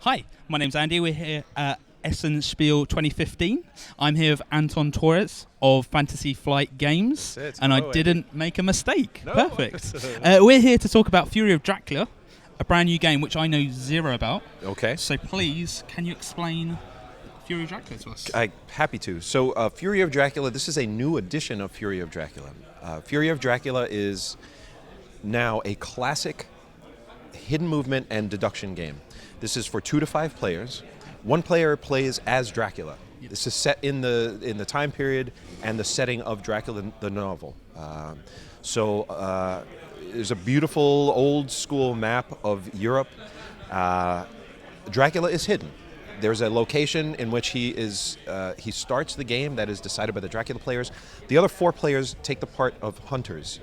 Hi, my name's Andy. We're here at Essen Spiel 2015. I'm here with Anton Torres of Fantasy Flight Games, and Hello, I didn't make a mistake. No. Perfect. We're here to talk about Fury of Dracula, a brand new game which I know zero about. Okay. So please, can you explain Fury of Dracula to us? Happy to. So Fury of Dracula, this is a new edition of Fury of Dracula. Fury of Dracula is now a classic hidden movement and deduction game. This is for 2 to 5 players. One player plays as Dracula. Yep. This is set in the time period and the setting of Dracula the novel. There's a beautiful old school map of Europe. Dracula is hidden. There's a location in which he starts the game that is decided by the Dracula players. The other 4 players take the part of hunters.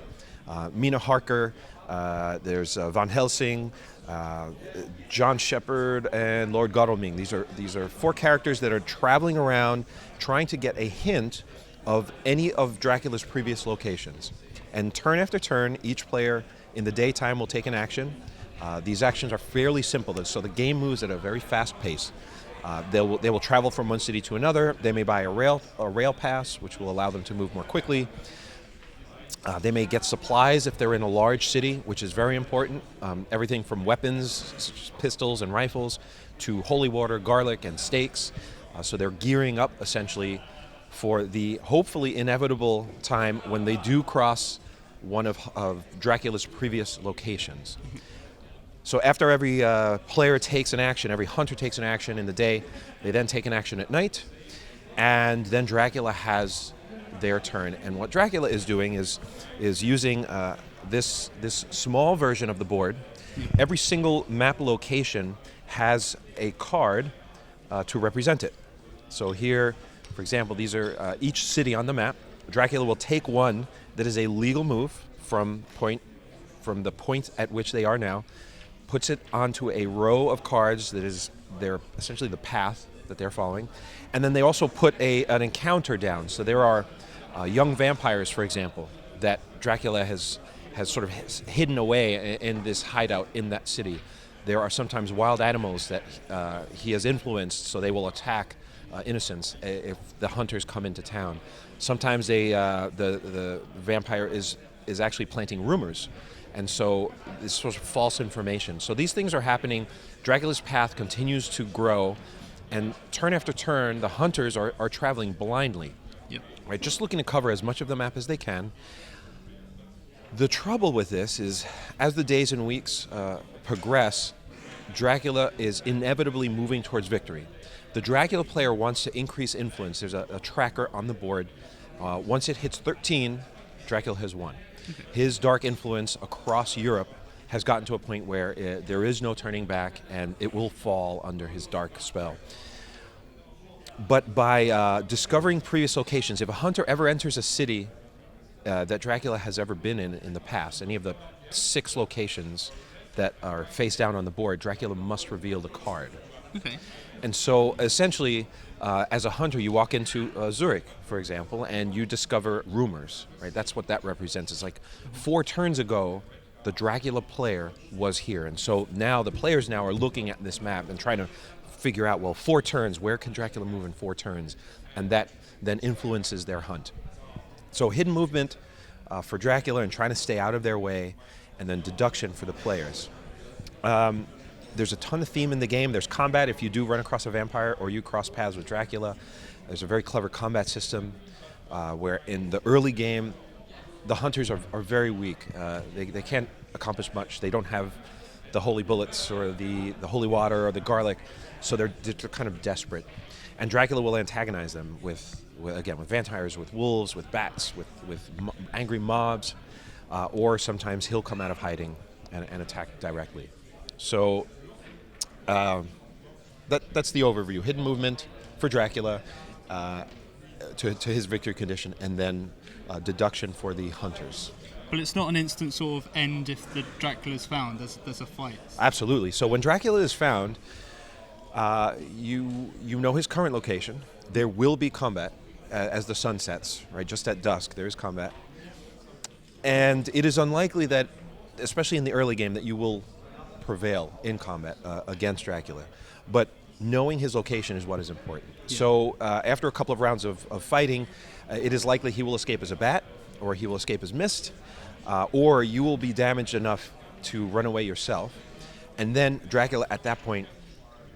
Mina Harker, there's Van Helsing, John Shepherd, and Lord Godalming. These are 4 characters that are traveling around trying to get a hint of any of Dracula's previous locations. And turn after turn, each player in the daytime will take an action. These actions are fairly simple, so the game moves at a very fast pace. They will travel from one city to another. They may buy a rail pass, which will allow them to move more quickly. They may get supplies if they're in a large city, which is very important. Everything from weapons, such as pistols and rifles, to holy water, garlic, and steaks. So they're gearing up, essentially, for the hopefully inevitable time when they do cross one of Dracula's previous locations. So after every player takes an action, every hunter takes an action in the day, they then take an action at night, and then Dracula has their turn. And what Dracula is doing is using this small version of the board. Every single map location has a card to represent it. So here, for example, these are each city on the map. Dracula will take one that is a legal move from the point at which they are now, puts it onto a row of cards that is essentially the path that they're following, and then they also put an encounter down. So there are young vampires, for example, that Dracula has sort of hidden away in this hideout in that city. There are sometimes wild animals that he has influenced, so they will attack innocents if the hunters come into town. Sometimes the vampire is actually planting rumors, and so this sort of false information. So these things are happening. Dracula's path continues to grow, and turn after turn, the hunters are traveling blindly. Yep. Right, just looking to cover as much of the map as they can. The trouble with this is, as the days and weeks progress, Dracula is inevitably moving towards victory. The Dracula player wants to increase influence. There's a tracker on the board. Once it hits 13, Dracula has won. Okay. His dark influence across Europe has gotten to a point where there is no turning back, and it will fall under his dark spell. But by discovering previous locations, if a hunter ever enters a city that Dracula has ever been in the past, any of the 6 locations that are face down on the board, Dracula must reveal the card. Okay. And so essentially, as a hunter, you walk into Zurich, for example, and you discover rumors, right? That's what that represents. It's like 4 turns ago, the Dracula player was here. And so now the players are looking at this map and trying to figure out, well, 4 turns, where can Dracula move in 4 turns? And that then influences their hunt. So hidden movement for Dracula and trying to stay out of their way, and then deduction for the players. There's a ton of theme in the game. There's combat if you do run across a vampire or you cross paths with Dracula. There's a very clever combat system where in the early game, the hunters are very weak. They can't accomplish much. They don't have the holy bullets or the holy water or the garlic, so they're kind of desperate. And Dracula will antagonize them with vampires, with wolves, with bats, with angry mobs, or sometimes he'll come out of hiding and attack directly. So that's the overview. Hidden movement for Dracula to his victory condition, and then deduction for the hunters. But it's not an instant sort of end if the Dracula's found. There's a fight. Absolutely. So when Dracula is found, you know his current location. There will be combat as the sun sets, right? Just at dusk, there is combat. And it is unlikely that, especially in the early game, that you will prevail in combat against Dracula. but knowing his location is what is important. Yeah. So after a couple of rounds of fighting, it is likely he will escape as a bat, or he will escape as mist, or you will be damaged enough to run away yourself. And then Dracula, at that point,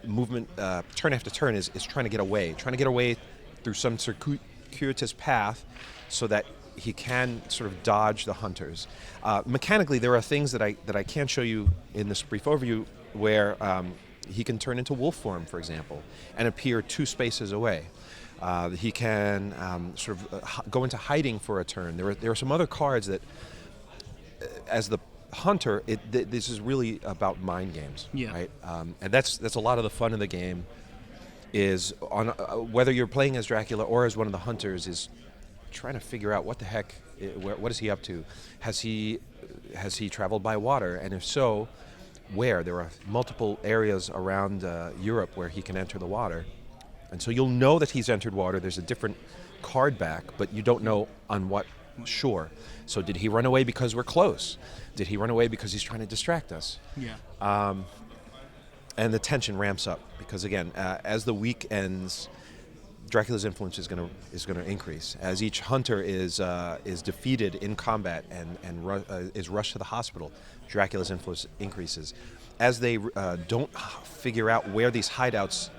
movement, turn after turn, is trying to get away through some circuitous path so that he can sort of dodge the hunters. Mechanically, there are things that I can't show you in this brief overview where he can turn into wolf form, for example, and appear 2 spaces away. He can sort of go into hiding for a turn. There are some other cards that, as the hunter, this is really about mind games, right? And that's a lot of the fun of the game. Is on whether you're playing as Dracula or as one of the hunters, is trying to figure out what the heck, what is he up to? Has he traveled by water, and if so, where? There are multiple areas around Europe where he can enter the water, and so you'll know that he's entered water. There's a different card back, but you don't know on what shore. So did he run away because we're close? Did he run away because he's trying to distract us? Yeah. And the tension ramps up because, again, as the week ends, Dracula's influence is going to increase. As each hunter is defeated in combat and is rushed to the hospital, Dracula's influence increases. As they don't figure out where these hideouts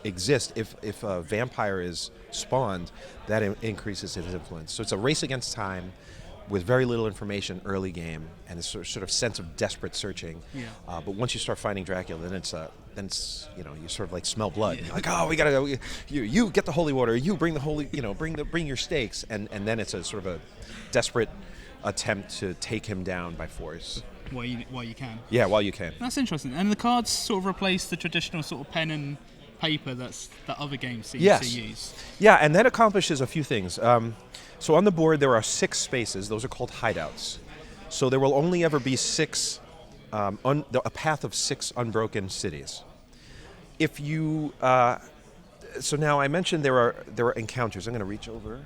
exist, if a vampire is spawned, that increases his influence. So it's a race against time with very little information early game, and a sort of sense of desperate searching. Yeah. But once you start finding Dracula, then it's you sort of like smell blood. Yeah. You're like, oh, we gotta go. You get the holy water. You bring the holy, bring your stakes, and then it's a sort of a desperate attempt to take him down by force. While you can. Yeah, while you can. That's interesting. And the cards sort of replace the traditional sort of pen and paper that other games seem to use. Yeah, and that accomplishes a few things. So on the board there are 6 spaces. Those are called hideouts. So there will only ever be 6, a path of 6 unbroken cities. If you, so now I mentioned there are encounters. I'm going to reach over.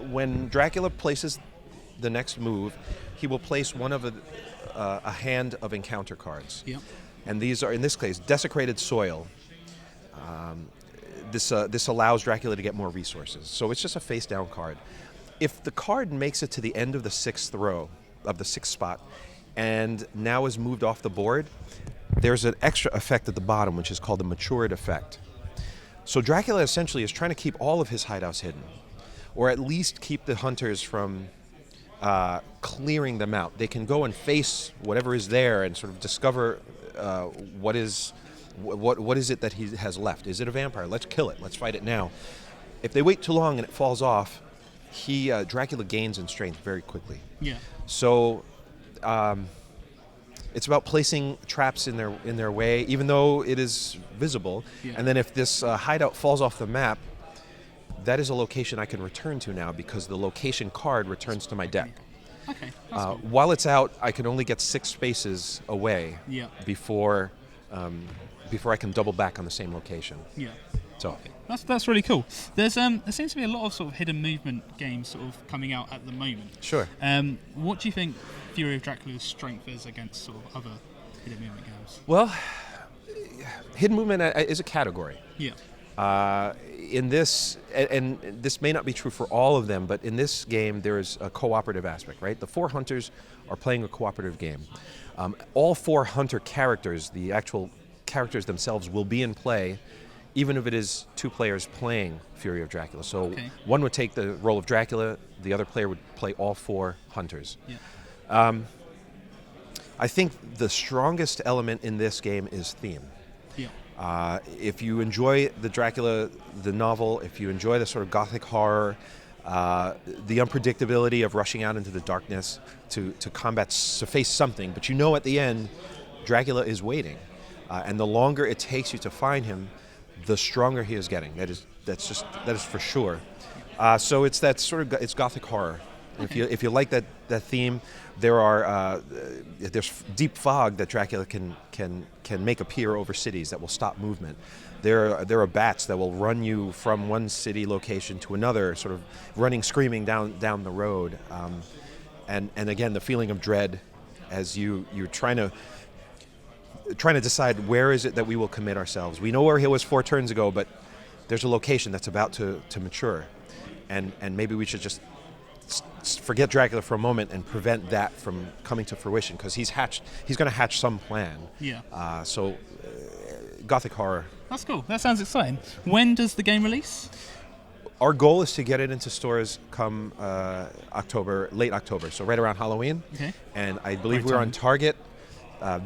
When Dracula places the next move, he will place one of a hand of encounter cards. Yeah. And these are, in this case, desecrated soil. This allows Dracula to get more resources. So it's just a face-down card. If the card makes it to the end of the 6th row, of the 6th spot, and now is moved off the board, there's an extra effect at the bottom, which is called the matured effect. So Dracula essentially is trying to keep all of his hideouts hidden, or at least keep the hunters from clearing them out. They can go and face whatever is there and sort of discover what is it that he has left. Is it a vampire? Let's kill it. Let's fight it now. If they wait too long and it falls off, Dracula gains in strength very quickly. Yeah. So it's about placing traps in their way, even though it is visible. Yeah. And then if this hideout falls off the map, that is a location I can return to now because the location card returns to my deck. Okay. That's cool. While it's out, I can only get 6 spaces away before I can double back on the same location. Yeah. So that's really cool. There seems to be a lot of sort of hidden movement games sort of coming out at the moment. Sure. What do you think Fury of Dracula's strength is against sort of other hidden movement games? Well, hidden movement is a category. Yeah. In this, and this may not be true for all of them, but in this game there is a cooperative aspect, right? The 4 hunters are playing a cooperative game. All 4 hunter characters, the actual characters themselves, will be in play, even if it is 2 players playing Fury of Dracula. So one would take the role of Dracula, the other player would play all 4 hunters. Yeah. I think the strongest element in this game is theme. Yeah. If you enjoy the Dracula, the novel, if you enjoy the sort of gothic horror, the unpredictability of rushing out into the darkness to combat, to face something, but you know at the end, Dracula is waiting. And the longer it takes you to find him, the stronger he is getting. That is for sure. So it's that sort of, it's gothic horror. Okay. If you like that theme, there's deep fog that Dracula can make appear over cities that will stop movement. There are bats that will run you from one city location to another, sort of running, screaming down the road. And again, the feeling of dread as you're trying to trying to decide where is it that we will commit ourselves. We know where he was 4 turns ago, but there's a location that's about to mature, and maybe we should just forget Dracula for a moment and prevent that from coming to fruition, because he's going to hatch some plan. Yeah. So Gothic horror. That's cool. That sounds exciting. When does the game release? Our goal is to get it into stores come late October, so right around Halloween. Okay. And I believe Great we're on timing. target.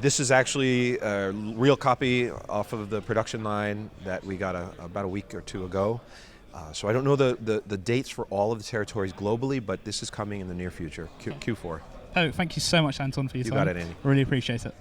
This is actually a real copy off of the production line that we got about a week or 2 ago. So I don't know the dates for all of the territories globally, but this is coming in the near future, Q4. Oh, thank you so much, Anton, for your You time. got it, Andy. Really appreciate it.